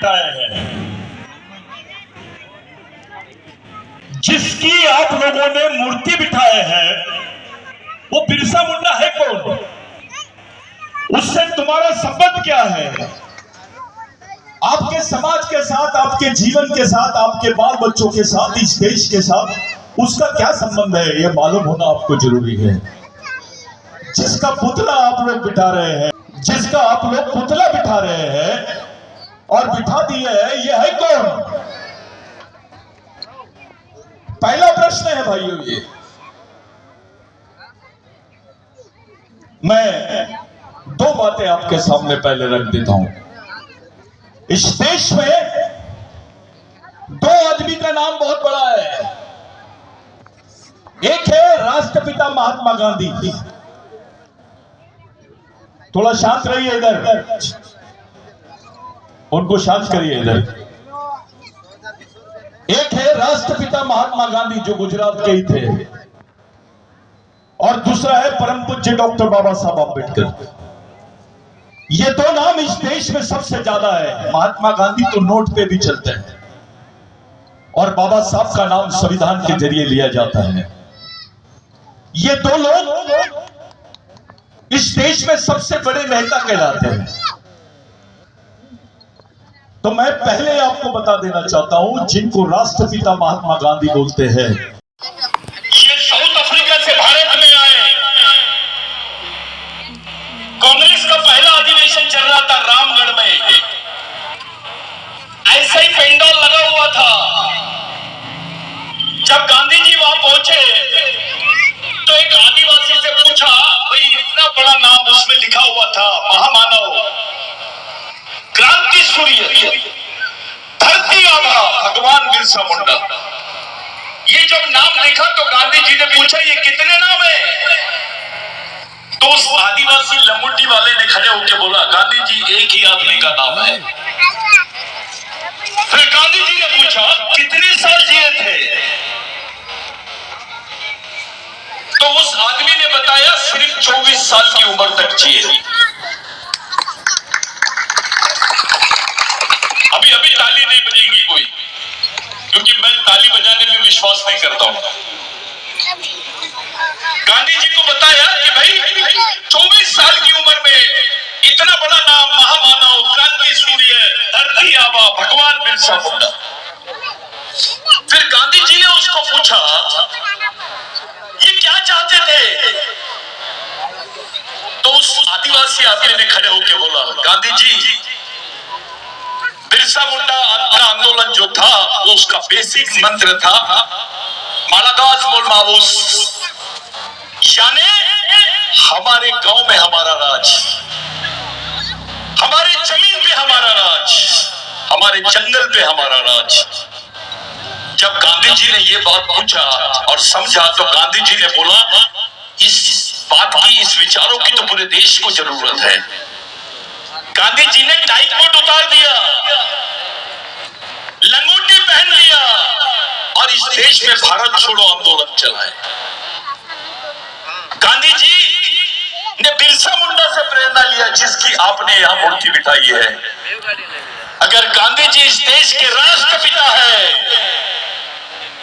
बिठाए हैं। जिसकी आप लोगों ने मूर्ति बिठाए हैं वो बिरसा मुंडा है कौन? उससे तुम्हारा संबंध क्या है? आपके समाज के साथ, आपके जीवन के साथ, आपके बाल बच्चों के साथ, इस देश के साथ उसका क्या संबंध है, यह मालूम होना आपको जरूरी है। जिसका पुतला आप लोग बिठा रहे हैं, जिसका आप लोग पुतला बिठा रहे हैं और बिठा दिए हैं, यह है कौन? पहला प्रश्न है भाइयों। ये मैं दो बातें आपके सामने पहले रख देता हूं। इस देश में दो आदमी का नाम बहुत बड़ा है। एक है राष्ट्रपिता महात्मा गांधी। थोड़ा शांत रहिए इधर, उनको शांत करिए इधर। एक है राष्ट्रपिता महात्मा गांधी जो गुजरात के ही थे, और दूसरा है परम पूज्य डॉक्टर बाबा साहब अम्बेडकर। ये दो नाम इस देश में सबसे ज्यादा है। महात्मा गांधी तो नोट पे भी चलते हैं और बाबा साहब का नाम संविधान के जरिए लिया जाता है। ये दो लोग इस देश में सबसे बड़े नेता कहलाते हैं। तो मैं पहले आपको बता देना चाहता हूं, जिनको राष्ट्रपिता महात्मा गांधी बोलते हैं, ये साउथ अफ्रीका से भारत में आए। कांग्रेस का पहला अधिवेशन चल रहा था रामगढ़ में, ऐसा ही पेंडॉल लगा हुआ था। जब गांधी जी वहां पहुंचे तो एक आदिवासी से पूछा, भाई इतना बड़ा नाम उसमें लिखा हुआ था, महामानव, क्रांति सूर्य, धरती आबा भगवान बिरसा मुंडा। ये जब नाम देखा तो गांधी जी ने पूछा, ये कितने नाम है? तो उस आदिवासी लमुटी वाले ने खड़े होकर बोला, गांधी जी एक ही आदमी का नाम है। फिर गांधी जी ने पूछा, कितने साल जिए थे? तो उस आदमी ने बताया, सिर्फ 24 साल की उम्र तक जिए। अभी अभी ताली नहीं बजेगी कोई, क्योंकि मैं ताली बजाने में विश्वास नहीं करता हूं। गांधी जी को बताया कि भाई 24 साल की उम्र में इतना बड़ा नाम, महामानव, क्रांति सूर्य, धरती आबा भगवान बिरसा मुंडा। फिर गांधी जी ने उसको पूछा, ये क्या चाहते थे? तो उस आदिवासी आदमी ने खड़े होकर बोला, गांधी जी, बिरसा मुंडा का आंदोलन जो था वो उसका बेसिक मंत्र था, मालादास मोल मावूस, यानी हमारे गांव में हमारा राज, हमारे जमीन पे हमारा राज, हमारे जंगल पे हमारा राज। जब गांधी जी ने ये बात पूछा और समझा तो गांधी जी ने बोला, इस बात की, इस विचारों की तो पूरे देश को जरूरत है। गांधी जी ने टाई कोट उतार दिया, लंगोटी पहन लिया और इस देश में भारत छोड़ो आंदोलन चलाए। गांधी जी ने बिरसा मुंडा से प्रेरणा लिया, जिसकी आपने यहां मूर्ति बिठाई है। अगर गांधी जी इस देश के राष्ट्रपिता है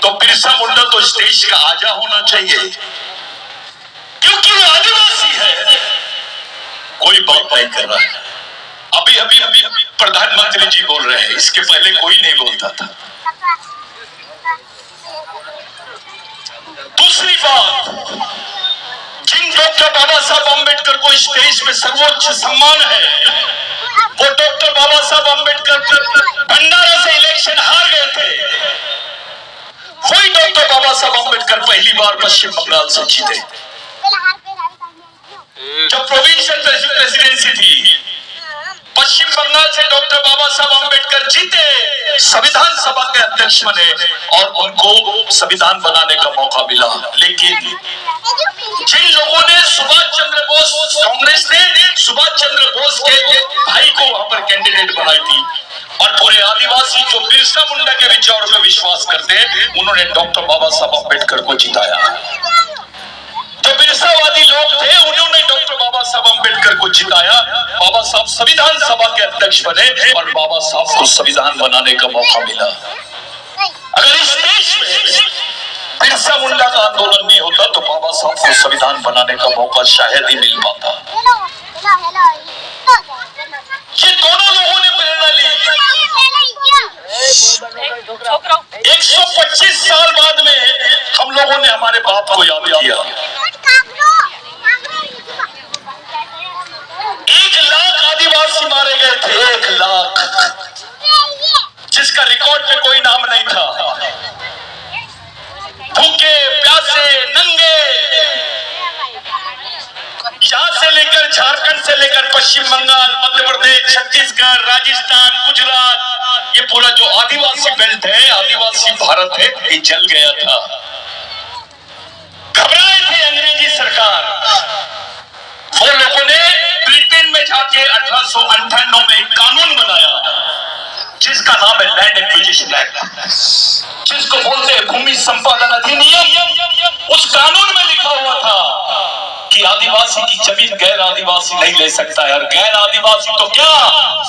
तो बिरसा मुंडा तो इस देश का आजा होना चाहिए, क्योंकि वो आदिवासी है। कोई बात नहीं कर रहा है। अभी अभी अभी प्रधानमंत्री जी बोल रहे हैं, इसके पहले कोई नहीं बोलता था। दूसरी बात, जिन डॉक्टर बाबा साहब अम्बेडकर को इस देश में सर्वोच्च सम्मान है, वो डॉक्टर बाबा साहब अम्बेडकर भंडारा से इलेक्शन हार गए थे। वही डॉक्टर बाबा साहब अम्बेडकर पहली बार पश्चिम बंगाल से जीते। जब प्रोविंशियल प्रेसिडेंसी थी, पश्चिम बंगाल से डॉक्टर बाबा साहब अम्बेडकर जीते, संविधान सभा के अध्यक्ष बने और उनको संविधान बनाने का मौका मिला। लेकिन जिन लोगों ने सुभाष चंद्र बोस, कांग्रेस ने सुभाष चंद्र बोस के भाई को वहां पर कैंडिडेट बनाई थी, और पूरे आदिवासी जो बिरसा मुंडा के विचारों में विश्वास करते हैं, उन्होंने डॉक्टर बाबा साहब अम्बेडकर को जिताया। जो अहिंसावादी लोग थे, उन्होंने डॉक्टर बाबा साहब अम्बेडकर को जिताया। बाबा साहब संविधान सभा के अध्यक्ष बने और बाबा साहब को संविधान बनाने का मौका मिला। अगर इस देश में बिरसा मुंडा का आंदोलन नहीं होता तो बाबा साहब को संविधान बनाने का मौका शायद ही मिल पाता। ये दोनों लोगों ने प्रेरणा ली। 125 साल बाद में हम लोगों ने हमारे बाप को याद किया। 1 लाख आदिवासी मारे गए थे, 1 लाख, जिसका रिकॉर्ड पे कोई नाम नहीं था। भूखे प्यासे नंगे, यहां से लेकर झारखंड से लेकर पश्चिम बंगाल, मध्य प्रदेश, छत्तीसगढ़, राजस्थान, गुजरात, ये पूरा जो आदिवासी बेल्ट है, आदिवासी भारत है, ये जल गया था। घबराए थे अंग्रेजी सरकार। वो लोगों ने ब्रिटेन में जाके 1898 में एक कानून बनाया जिसका नाम है लैंड एक्विजिशन एक्ट, जिसको बोलते हैं भूमि संपादन अधिनियम। उस कानून में लिखा हुआ था कि आदिवासी की जमीन गैर आदिवासी नहीं ले सकता है, और गैर आदिवासी तो क्या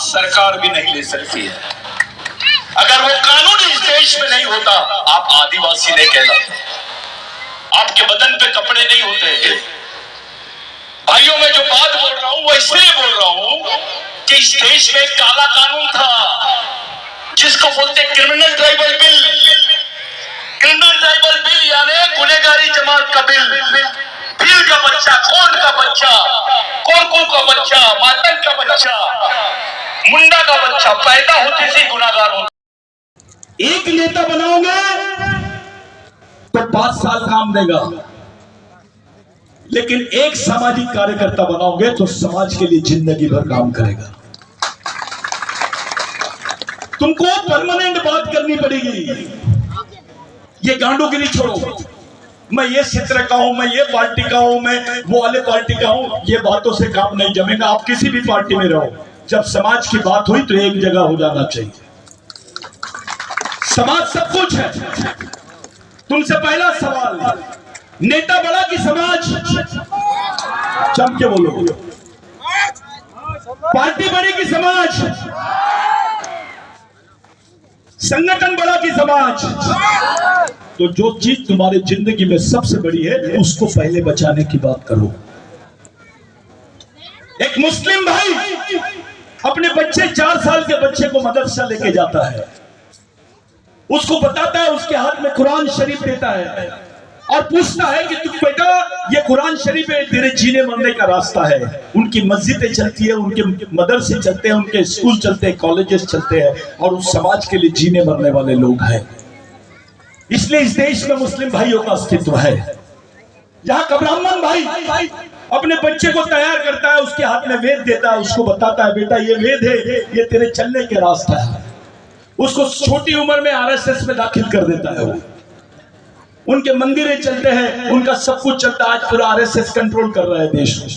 सरकार भी नहीं ले सकती है। अगर वो कानून इस देश में नहीं होता, आप आदिवासी नहीं कहलाते, आपके बदन पे कपड़े नहीं होते। भाइयों, मैं जो बात बोल रहा हूं वो इसलिए बोल रहा हूं कि इस देश में एक काला कानून था जिसको बोलते criminal tribal bill. Criminal tribal bill यानी गुनहगारी जमात का बिल। भील का बच्चा, कोंड का बच्चा, कोरकू का बच्चा, मातंग का बच्चा, मुंडा का बच्चा पैदा होते से गुनाहगार होता। एक नेता बनाओगे तो 5 साल काम देगा, लेकिन एक सामाजिक कार्यकर्ता बनाओगे तो समाज के लिए जिंदगी भर काम करेगा। तुमको परमानेंट बात करनी पड़ेगी। ये गांडोगिरी छोड़ो, मैं ये क्षेत्र का हूं, मैं ये पार्टी का हूं, मैं वो वाले पार्टी का हूं, ये बातों से काम नहीं जमेगा। आप किसी भी पार्टी में रहो, जब समाज की बात हुई तो एक जगह हो जाना चाहिए। समाज सब कुछ है। तुमसे पहला सवाल, नेता बड़ा कि समाज? जम के बोलो। पार्टी बड़ी कि समाज? संगठन बड़ा कि समाज? तो जो चीज तुम्हारी जिंदगी में सबसे बड़ी है उसको पहले बचाने की बात करो। एक मुस्लिम भाई अपने बच्चे 4 साल के बच्चे को मदरसा लेके जाता है, उसको बताता है, उसके हाथ में कुरान शरीफ देता है और पूछता है कि तुम बेटा ये कुरान शरीफ है, तेरे जीने मरने का रास्ता है। उनकी मस्जिदें चलती है, उनके मदरसे चलते हैं, उनके स्कूल चलते हैं, कॉलेजेस चलते हैं, और उस समाज के लिए जीने मरने वाले लोग हैं। इसलिए इस देश में मुस्लिम भाइयों का अस्तित्व है। जहां का ब्राह्मण भाई अपने बच्चे को तैयार करता है, उसके हाथ में वेद देता है, उसको बताता है बेटा ये वेद है, ये तेरे चलने के रास्ता है। उसको छोटी उम्र में आरएसएस में दाखिल कर देता है। वो उनके मंदिरें चलते हैं, उनका सब कुछ चलता है। आज पूरा आरएसएस कंट्रोल कर रहा है देश में।